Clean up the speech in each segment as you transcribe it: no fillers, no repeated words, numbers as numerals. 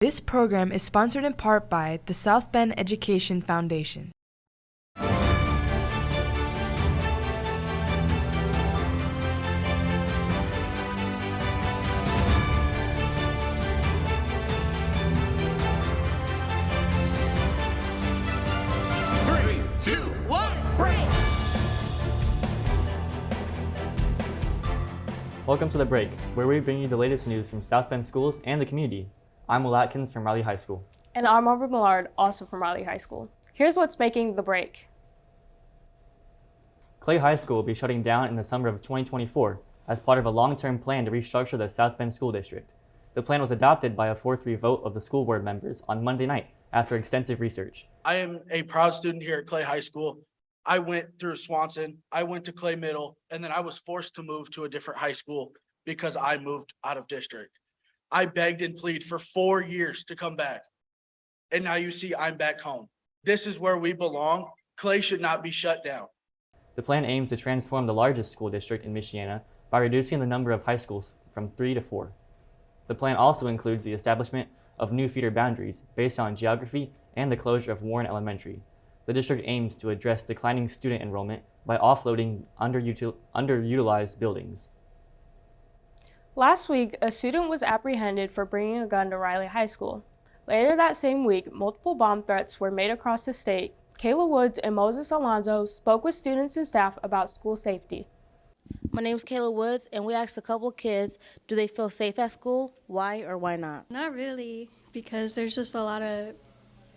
This program is sponsored in part by the South Bend Education Foundation. Welcome to The Break, where we bring you the latest news from South Bend schools and the community. I'm Will Atkins from Riley High School. And I'm Aubrey Millard, also from Riley High School. Here's what's making The Break. Clay High School will be shutting down in the summer of 2024 as part of a long-term plan to restructure the South Bend School District. The plan was adopted by a 4-3 vote of the school board members on Monday night after extensive research. I am a proud student here at Clay High School. I went through Swanson, I went to Clay Middle, and then I was forced to move to a different high school because I moved out of district. I begged and pleaded for 4 years to come back. And now you see I'm back home. This is where we belong. Clay should not be shut down. The plan aims to transform the largest school district in Michiana by reducing the number of high schools from 3 to 4. The plan also includes the establishment of new feeder boundaries based on geography and the closure of Warren Elementary. The district aims to address declining student enrollment by offloading underutilized buildings. Last week, a student was apprehended for bringing a gun to Riley High School. Later that same week, multiple bomb threats were made across the state. Kayla Woods and Moses Alonzo spoke with students and staff about school safety. My name is Kayla Woods, and we asked a couple kids, do they feel safe at school? Why or why not? Not really, because there's just a lot of,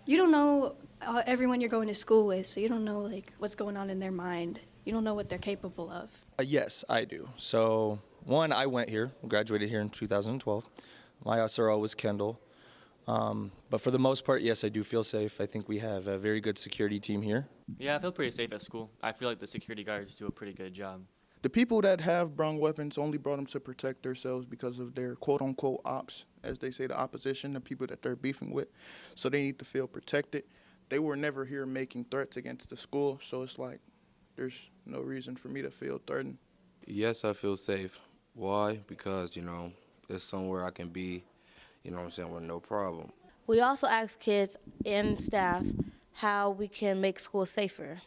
you don't know everyone you're going to school with, so you don't know like what's going on in their mind. You don't know what they're capable of. Yes, I do. So one, I went here, graduated here in 2012. My SRO was Kendall. But for the most part, yes, I do feel safe. I think we have a very good security team here. Yeah, I feel pretty safe at school. I feel like the security guards do a pretty good job. The people that have brung weapons only brought them to protect themselves because of their quote-unquote ops, as they say, the opposition, the people that they're beefing with. So they need to feel protected. They were never here making threats against the school, so it's like there's no reason for me to feel threatened. Yes, I feel safe. Why? Because, it's somewhere I can be, with no problem. We also asked kids and staff how we can make school safer.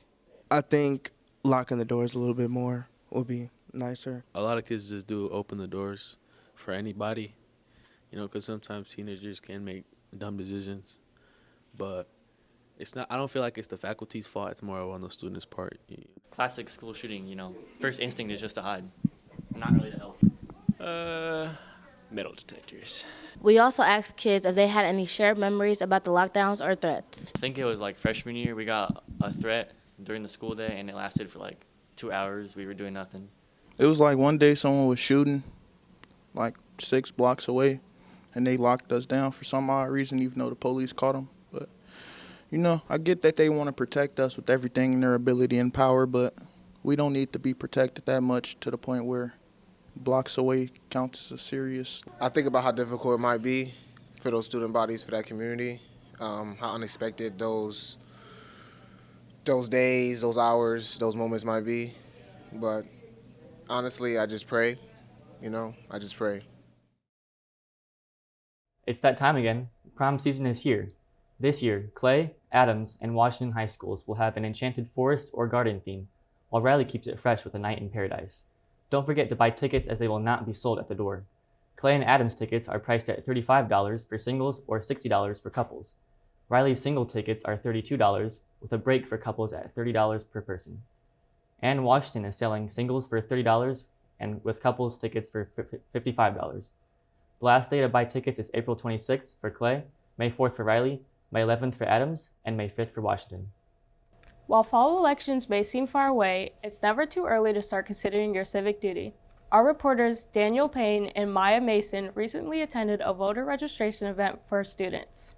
I think locking the doors a little bit more would be nicer. A lot of kids just do open the doors for anybody, because sometimes teenagers can make dumb decisions. But I don't feel like it's the faculty's fault. It's more on the students' part. Classic school shooting, first instinct is just to hide, not really to help. Metal detectors. We also asked kids if they had any shared memories about the lockdowns or threats. I think it was like freshman year, we got a threat during the school day, and it lasted for like 2 hours. We were doing nothing. It was like one day someone was shooting like 6 blocks away, and they locked us down for some odd reason, even though the police caught them. But, I get that they want to protect us with everything in their ability and power, but we don't need to be protected that much to the point where blocks away counts as a serious. I think about how difficult it might be for those student bodies, for that community, how unexpected those days, those hours, those moments might be. But honestly, I just pray, I just pray. It's that time again. Prom season is here. This year, Clay, Adams, and Washington High Schools will have an enchanted forest or garden theme, while Riley keeps it fresh with a night in paradise. Don't forget to buy tickets as they will not be sold at the door. Clay and Adams tickets are priced at $35 for singles or $60 for couples. Riley's single tickets are $32 with a break for couples at $30 per person. And Washington is selling singles for $30 and with couples tickets for $55. The last day to buy tickets is April 26th for Clay, May 4th for Riley, May 11th for Adams, and May 5th for Washington. While fall elections may seem far away, it's never too early to start considering your civic duty. Our reporters Daniel Payne and Maya Mason recently attended a voter registration event for students.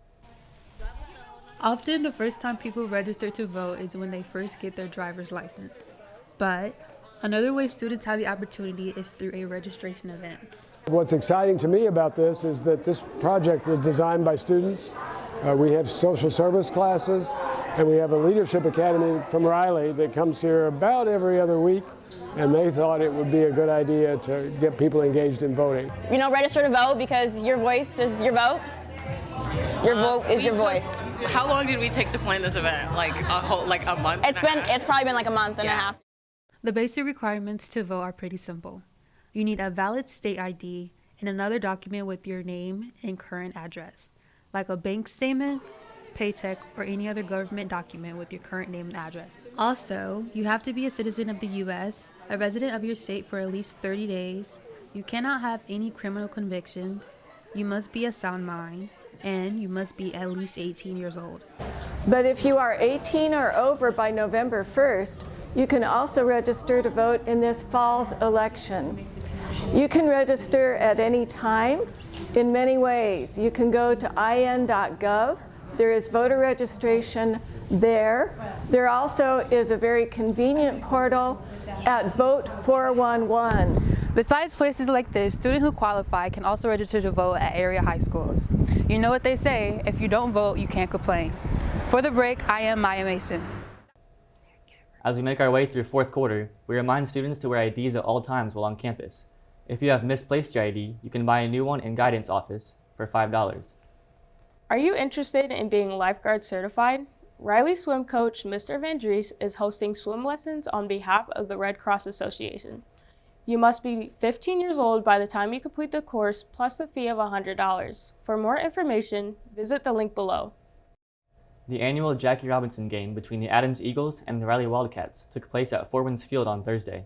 Often the first time people register to vote is when they first get their driver's license. But another way students have the opportunity is through a registration event. What's exciting to me about this is that this project was designed by students. We have social service classes, and we have a leadership academy from Riley that comes here about every other week, and they thought it would be a good idea to get people engaged in voting. Register to vote because your voice is your vote. Your vote is your voice. How long did we take to plan this event? Like a month? It's probably been like a month and a half. The basic requirements to vote are pretty simple. You need a valid state ID and another document with your name and current address, like a bank statement, paycheck, or any other government document with your current name and address. Also, you have to be a citizen of the U.S., a resident of your state for at least 30 days. You cannot have any criminal convictions. You must be of sound mind, and you must be at least 18 years old. But if you are 18 or over by November 1st, you can also register to vote in this fall's election. You can register at any time in many ways. You can go to in.gov. There is voter registration there. There also is a very convenient portal at Vote 411. Besides places like this, students who qualify can also register to vote at area high schools. You know what they say, if you don't vote, you can't complain. For The Break, I am Maya Mason. As we make our way through fourth quarter, we remind students to wear IDs at all times while on campus. If you have misplaced your ID, you can buy a new one in guidance office for $5. Are you interested in being lifeguard certified? Riley swim coach Mr. Van Dries is hosting swim lessons on behalf of the Red Cross Association. You must be 15 years old by the time you complete the course, plus the fee of $100. For more information, visit the link below. The annual Jackie Robinson game between the Adams Eagles and the Riley Wildcats took place at Four Winds Field on Thursday.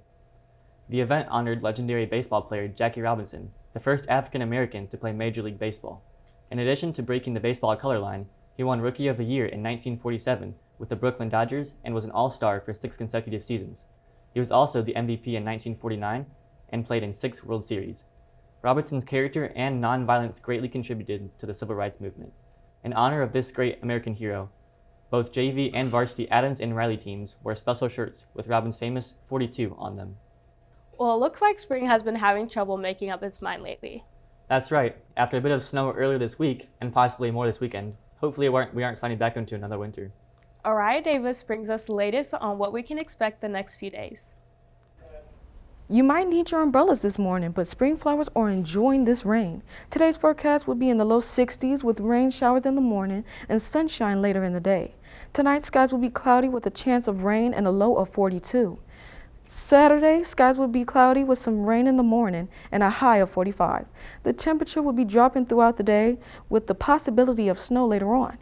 The event honored legendary baseball player Jackie Robinson, the first African American to play Major League Baseball. In addition to breaking the baseball color line, he won Rookie of the Year in 1947 with the Brooklyn Dodgers and was an All-Star for 6 consecutive seasons. He was also the MVP in 1949 and played in 6 World Series. Robinson's character and nonviolence greatly contributed to the civil rights movement. In honor of this great American hero, both JV and varsity Adams and Riley teams wore special shirts with Robin's famous 42 on them. Well, it looks like spring has been having trouble making up its mind lately. That's right. After a bit of snow earlier this week, and possibly more this weekend, hopefully we aren't sliding back into another winter. Araya Davis brings us the latest on what we can expect the next few days. You might need your umbrellas this morning, but spring flowers are enjoying this rain. Today's forecast will be in the low 60s with rain showers in the morning and sunshine later in the day. Tonight, skies will be cloudy with a chance of rain and a low of 42. Saturday, skies will be cloudy with some rain in the morning and a high of 45. The temperature will be dropping throughout the day with the possibility of snow later on.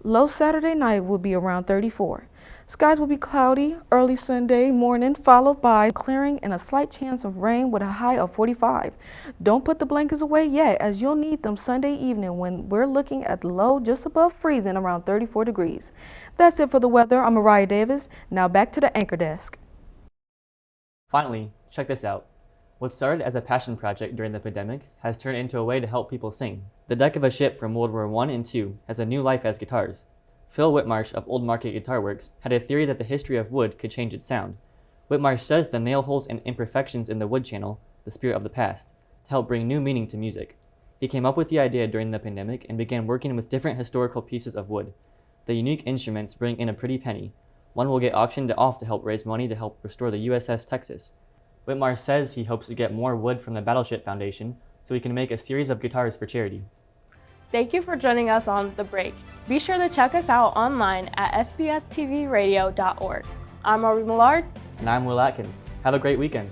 Low Saturday night will be around 34. Skies will be cloudy early Sunday morning, followed by clearing and a slight chance of rain with a high of 45. Don't put the blankets away yet, as you'll need them Sunday evening when we're looking at the low just above freezing around 34 degrees. That's it for the weather. I'm Araya Davis. Now back to the anchor desk. Finally, check this out. What started as a passion project during the pandemic has turned into a way to help people sing. The deck of a ship from World War I and II has a new life as guitars. Phil Whitmarsh of Old Market Guitar Works had a theory that the history of wood could change its sound. Whitmarsh says the nail holes and imperfections in the wood channel the spirit of the past to help bring new meaning to music. He came up with the idea during the pandemic and began working with different historical pieces of wood. The unique instruments bring in a pretty penny. One will get auctioned off to help raise money to help restore the USS Texas. Whitmarsh says he hopes to get more wood from the Battleship Foundation so he can make a series of guitars for charity. Thank you for joining us on The Break. Be sure to check us out online at sbstvradio.org. I'm Aubrey Millard. And I'm Will Atkins. Have a great weekend.